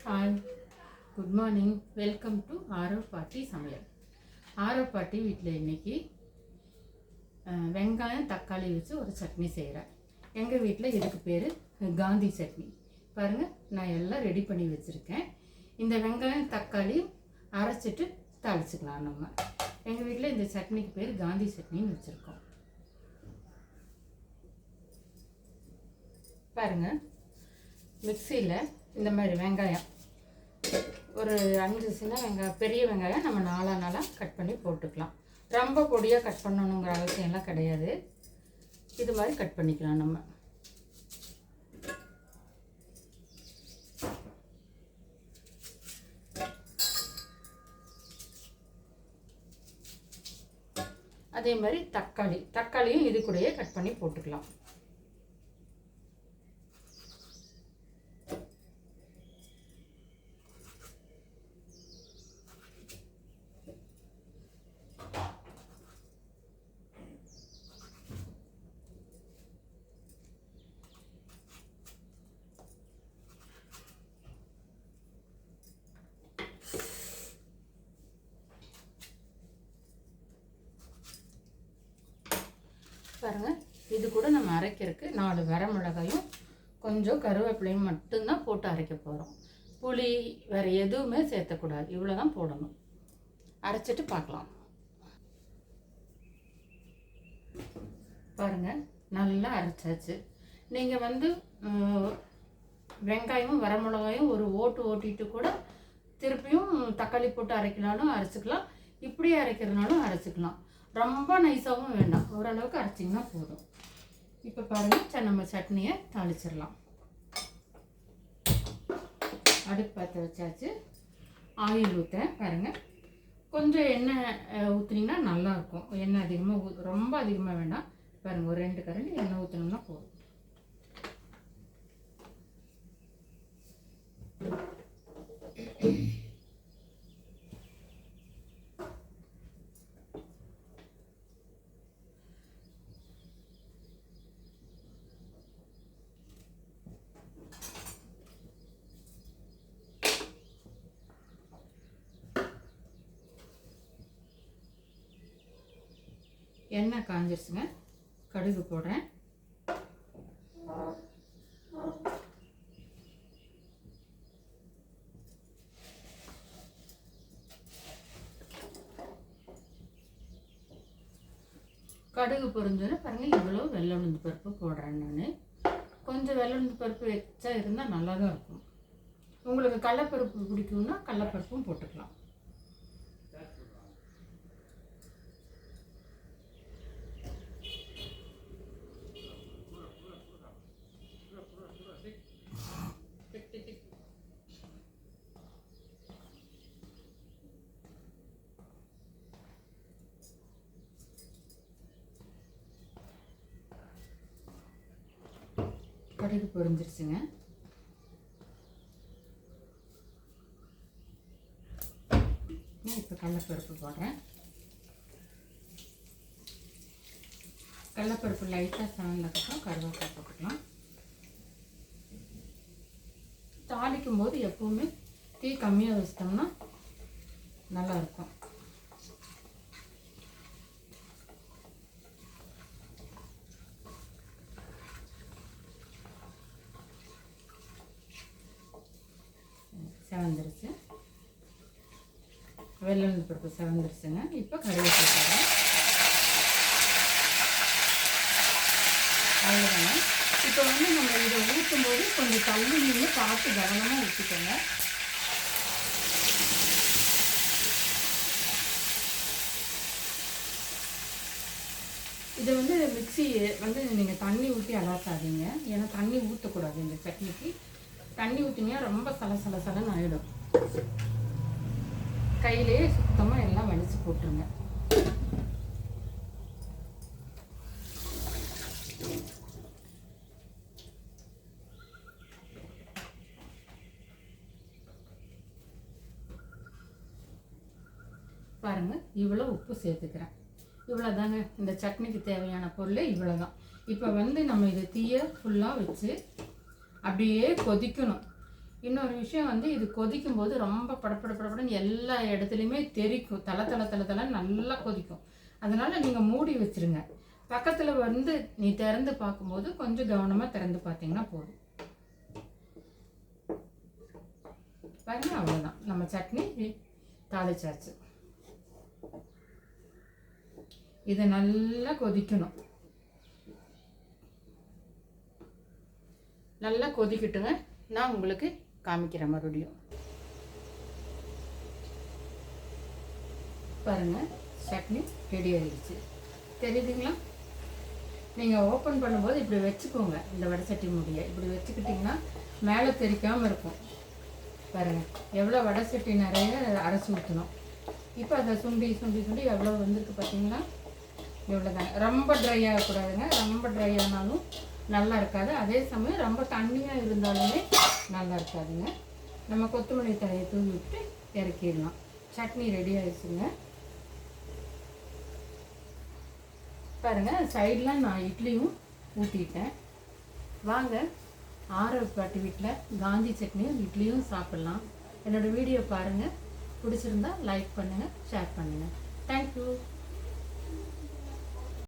Hi, good morning. Welcome to Aarav பாட்டி சமையல். ஆரவ் பாட்டி வீட்டில் இன்றைக்கி வெங்காயம் தக்காளி வச்சு ஒரு சட்னி செய்கிறேன். எங்கள் வீட்டில் இதுக்கு பேர் காந்தி சட்னி. பாருங்கள், நான் எல்லாம் ரெடி பண்ணி வச்சுருக்கேன். இந்த வெங்காயம் தக்காளி அரைச்சிட்டு தாளிச்சுக்கலாம். நம்ம எங்கள் வீட்டில் இந்த சட்னிக்கு பேர் காந்தி சட்னின்னு வச்சுருக்கோம். பாருங்கள், மிக்சியில் இந்த மாதிரி வெங்காயம் ஒரு 5 சின்ன வெங்காயம், பெரிய வெங்காயம் நம்ம நாளாக கட் பண்ணி போட்டுக்கலாம். ரொம்ப பொடியாக கட் பண்ணணுங்கிற அவசியம்லாம் கிடையாது. இது மாதிரி கட் பண்ணிக்கலாம். நம்ம அதே மாதிரி தக்காளியும் இது கூடயே கட் பண்ணி போட்டுக்கலாம். பாருங்கள், இது கூட நம்ம அரைக்கிறதுக்கு 4 வரமிளகாயும் கொஞ்சம் கருவேப்பிலையும் மட்டும்தான் போட்டு அரைக்க போகிறோம். புளி வேறு எதுவுமே சேர்த்தக்கூடாது. இவ்வளோ தான் போடணும். அரைச்சிட்டு பார்க்கலாம். பாருங்கள், நல்லா அரைச்சாச்சு. நீங்கள் வெங்காயமும் வரமிளகாயும் ஒரு ஓட்டிட்டு கூட திருப்பியும் தக்காளி போட்டு அரைக்கலாலும் அரைச்சிக்கலாம். இப்படியே அரைக்கிறதுனாலும் அரைச்சிக்கலாம். ரொம்ப நைஸாகவும் வேண்டாம், ஓரளவுக்கு அரைச்சிங்கன்னா போதும். இப்போ பாருங்கள், நம்ம சட்னியை தாளிச்சிடலாம். அடுப்பு பற்ற வச்சாச்சு. ஆயில் ஊற்றேன். பாருங்கள், கொஞ்சம் எண்ணெய் ஊற்றினீங்கன்னா நல்லாயிருக்கும். எண்ணெய் அதிகமாக ரொம்ப அதிகமாக வேண்டாம். பாருங்கள், ஒரு 2 கரண்டி எண்ணெய் ஊற்றினோம்னா போதும். எண்ணெய் காஞ்சிருச்சுங்க. கடுகு போடுறேன். கடுகு பொரிஞ்சோன்னு பாருங்கள், இவ்வளோ வெள்ளை உளுந்து பருப்பு போடுறேன். நான் கொஞ்சம் வெள்ளை உளுந்து பருப்பு எச்சா இருந்தால் நல்லா தான் இருக்கும். உங்களுக்கு கடலைப்பருப்பு பிடிக்கும்னா கடலைப்பருப்பும் போட்டுக்கலாம். கடுகு பொரிஞ்சிருச்சுங்க. இப்போ கடலைப்பருப்பு போடுறேன். கடலைப்பருப்பு லைட்டாக செவந்ததுக்கப்புறம் கருவேப்பிலை போட்டுக்கலாம். தாளிக்கும் போது எப்போவுமே தீ கம்மியாக வச்சிட்டோம்னா நல்லாயிருக்கும். செவந்துருச்சு. வெள்ளை உளுந்து பருப்பு செவந்துருச்சுங்க. இப்போ கருவேப்பிலை போடுறேன். அவ்வளோதாங்க. இப்போ நம்ம இதை ஊற்றும்போது கொஞ்சம் தள்ளி நின்று பார்த்து கவனமாக ஊற்றிக்கோங்க. இதை மிக்ஸி நீங்கள் தண்ணி ஊற்றி அலசாதீங்க. ஏன்னா தண்ணி ஊற்றக்கூடாது. இந்த சட்னிக்கு தண்ணி ஊற்றினா ரொம்ப சலசலன்னு ஆகிடும். கையிலே சுத்தமாக எல்லாம் வலிச்சு போட்டுருங்க. பாருங்கள், இவ்வளோ உப்பு சேர்த்துக்கிறேன். இவ்வளோ தாங்க இந்த சட்னிக்கு தேவையான பொருள். இவ்வளோ தான். இப்போ நம்ம இதை தீயை ஃபுல்லாக வச்சு அப்படியே கொதிக்கணும். இன்னொரு விஷயம் வந்து இது கொதிக்கும் போது ரொம்ப படப்படன்னு எல்லா இடத்துலையுமே தெரிக்கும். தலை நல்லா கொதிக்கும். அதனால் நீங்கள் மூடி வச்சுருங்க. பக்கத்தில் வந்து நீ திறந்து பார்க்கும்போது கொஞ்சம் கவனமாக திறந்து பார்த்தீங்கன்னா போதும். பாருங்க, அவ்வளோதான், நம்ம சட்னி தாளிச்சாச்சு. இதை நல்லா கொதிக்கணும். நல்லா கொதிக்கட்டுங்க. நான் உங்களுக்கு காமிக்கிறேன் மறுபடியும். பாருங்கள், சட்னி ரெடி ஆகிடுச்சு. தெரியுதுங்களா? நீங்கள் ஓப்பன் பண்ணும்போது இப்படி வச்சுக்கோங்க. இந்த வடை சட்டி மூடியை இப்படி வச்சுக்கிட்டிங்கன்னா மேலே தெரிக்காமல் இருக்கும். பாருங்கள், எவ்வளோ வடை சட்டி நிறைய அரைச்சி ஊற்றணும். இப்போ அதை சுண்டி எவ்வளோ வந்திருக்கு பார்த்தீங்களா? இவ்வளோதாங்க. ரொம்ப ட்ரை ஆகக்கூடாதுங்க. ரொம்ப ட்ரை ஆனாலும் நல்லா இருக்காது. அதே சமயம் ரொம்ப தண்ணியாக இருந்தாலுமே நல்லா இருக்காதுங்க. நம்ம கொத்தமல்லி தழையை தூவி விட்டு இறக்கிடலாம். சட்னி ரெடி ஆகிடுச்சுங்க. பாருங்கள், சைடில் நான் இட்லியும் ஊற்றிட்டேன். வாங்க, பாட்டி வீட்டில் காந்தி சட்னியும் இட்லியும் சாப்பிட்லாம். என்னோடய வீடியோ பாருங்கள். பிடிச்சிருந்தா லைக் பண்ணுங்கள், ஷேர் பண்ணுங்கள். தேங்க்யூ.